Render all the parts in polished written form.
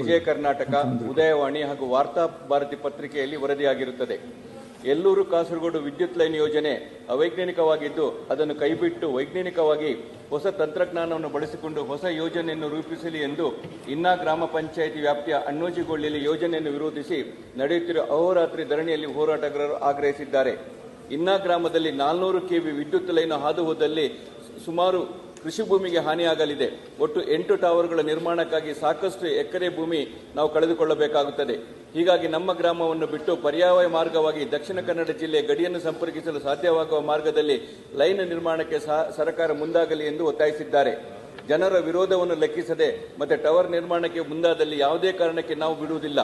ವಿಜಯ ಕರ್ನಾಟಕ, ಉದಯವಾಣಿ ಹಾಗೂ ವಾರ್ತಾ ಭಾರತಿ ಪತ್ರಿಕೆಯಲ್ಲಿ ವರದಿಯಾಗಿರುತ್ತದೆ. ಎಲ್ಲೂರು ಕಾಸರಗೋಡು ವಿದ್ಯುತ್ ಲೈನ್ ಯೋಜನೆ ಅವೈಜ್ಞಾನಿಕವಾಗಿದ್ದು ಅದನ್ನು ಕೈಬಿಟ್ಟು ವೈಜ್ಞಾನಿಕವಾಗಿ ಹೊಸ ತಂತ್ರಜ್ಞಾನವನ್ನು ಬಳಸಿಕೊಂಡು ಹೊಸ ಯೋಜನೆಯನ್ನು ರೂಪಿಸಲಿ ಎಂದು ಇನ್ನ ಗ್ರಾಮ ಪಂಚಾಯಿತಿ ವ್ಯಾಪ್ತಿಯ ಅಣ್ಣೋಜಿಗೊಳ್ಳಿಯಲ್ಲಿ ಯೋಜನೆಯನ್ನು ವಿರೋಧಿಸಿ ನಡೆಯುತ್ತಿರುವ ಅಹೋರಾತ್ರಿ ಧರಣಿಯಲ್ಲಿ ಹೋರಾಟಗಾರರು ಆಗ್ರಹಿಸಿದ್ದಾರೆ. ಇನ್ನ ಗ್ರಾಮದಲ್ಲಿ 400 kV ವಿದ್ಯುತ್ ಲೈನ್ ಹಾದು ಹೋದಲ್ಲಿ ಸುಮಾರು ಕೃಷಿ ಭೂಮಿಗೆ ಹಾನಿಯಾಗಲಿದೆ. ಒಟ್ಟು 8 ಟವರ್ಗಳ ನಿರ್ಮಾಣಕ್ಕಾಗಿ ಸಾಕಷ್ಟು ಎಕರೆ ಭೂಮಿ ನಾವು ಕಳೆದುಕೊಳ್ಳಬೇಕಾಗುತ್ತದೆ. ಹೀಗಾಗಿ ನಮ್ಮ ಗ್ರಾಮವನ್ನು ಬಿಟ್ಟು ಪರ್ಯಾಯ ಮಾರ್ಗವಾಗಿ ದಕ್ಷಿಣ ಕನ್ನಡ ಜಿಲ್ಲೆಯ ಗಡಿಯನ್ನು ಸಂಪರ್ಕಿಸಲು ಸಾಧ್ಯವಾಗುವ ಮಾರ್ಗದಲ್ಲಿ ಲೈನ್ ನಿರ್ಮಾಣಕ್ಕೆ ಸರ್ಕಾರ ಮುಂದಾಗಲಿ ಎಂದು ಒತ್ತಾಯಿಸಿದ್ದಾರೆ. ಜನರ ವಿರೋಧವನ್ನು ಲೆಕ್ಕಿಸದೆ ಮತ್ತೆ ಟವರ್ ನಿರ್ಮಾಣಕ್ಕೆ ಮುಂದಾದಲ್ಲಿ ಯಾವುದೇ ಕಾರಣಕ್ಕೆ ನಾವು ಬಿಡುವುದಿಲ್ಲ.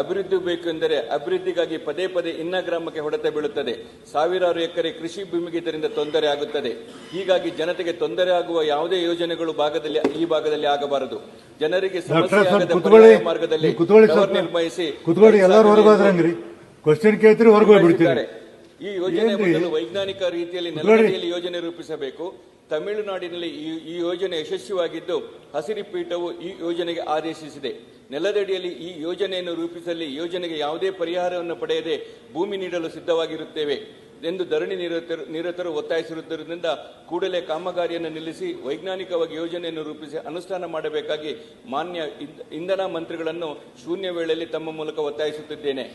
ಅಭಿವೃದ್ಧಿ ಬೇಕು ಎಂದರೆ ಅಭಿವೃದ್ಧಿಗಾಗಿ ಪದೇ ಪದೇ ಇನ್ನ ಗ್ರಾಮಕ್ಕೆ ಹೊಡೆತ ಬೀಳುತ್ತದೆ. ಸಾವಿರಾರು ಎಕರೆ ಕೃಷಿ ಭೂಮಿಗೆ ಇದರಿಂದ ತೊಂದರೆ ಆಗುತ್ತದೆ. ಹೀಗಾಗಿ ಜನತೆಗೆ ತೊಂದರೆ ಆಗುವ ಯಾವುದೇ ಯೋಜನೆಗಳು ಈ ಭಾಗದಲ್ಲಿ ಆಗಬಾರದು. ಜನರಿಗೆ ಸಮಸ್ಯೆ ಆಗದ ಮಾರ್ಗದಲ್ಲಿ ಟವರ್ ನಿರ್ಮಿಸಿ ಈ ಯೋಜನೆ ಮೊದಲು ವೈಜ್ಞಾನಿಕ ರೀತಿಯಲ್ಲಿ ನೆಲಗಡಿಯಲ್ಲಿ ಯೋಜನೆ ರೂಪಿಸಬೇಕು. ತಮಿಳುನಾಡಿನಲ್ಲಿ ಈ ಯೋಜನೆ ಯಶಸ್ವಿಯಾಗಿದ್ದು ಹಸಿರು ಪೀಠವು ಈ ಯೋಜನೆಗೆ ಆದೇಶಿಸಿದೆ. ನೆಲದಡಿಯಲ್ಲಿ ಈ ಯೋಜನೆಯನ್ನು ರೂಪಿಸಲಿ, ಯೋಜನೆಗೆ ಯಾವುದೇ ಪರಿಹಾರವನ್ನು ಪಡೆಯದೆ ಭೂಮಿ ನೀಡಲು ಸಿದ್ಧವಾಗಿರುತ್ತೇವೆ ಎಂದು ಧರಣಿ ನಿರತರು ಒತ್ತಾಯಿಸಿರುವುದರಿಂದ ಕೂಡಲೇ ಕಾಮಗಾರಿಯನ್ನು ನಿಲ್ಲಿಸಿ ವೈಜ್ಞಾನಿಕವಾಗಿ ಯೋಜನೆಯನ್ನು ರೂಪಿಸಿ ಅನುಷ್ಠಾನ ಮಾಡಬೇಕಾಗಿ ಮಾನ್ಯ ಇಂಧನ ಮಂತ್ರಿಗಳನ್ನು ಶೂನ್ಯ ವೇಳೆಯಲ್ಲಿ ತಮ್ಮ ಮೂಲಕ ಒತ್ತಾಯಿಸುತ್ತಿದ್ದೇನೆ.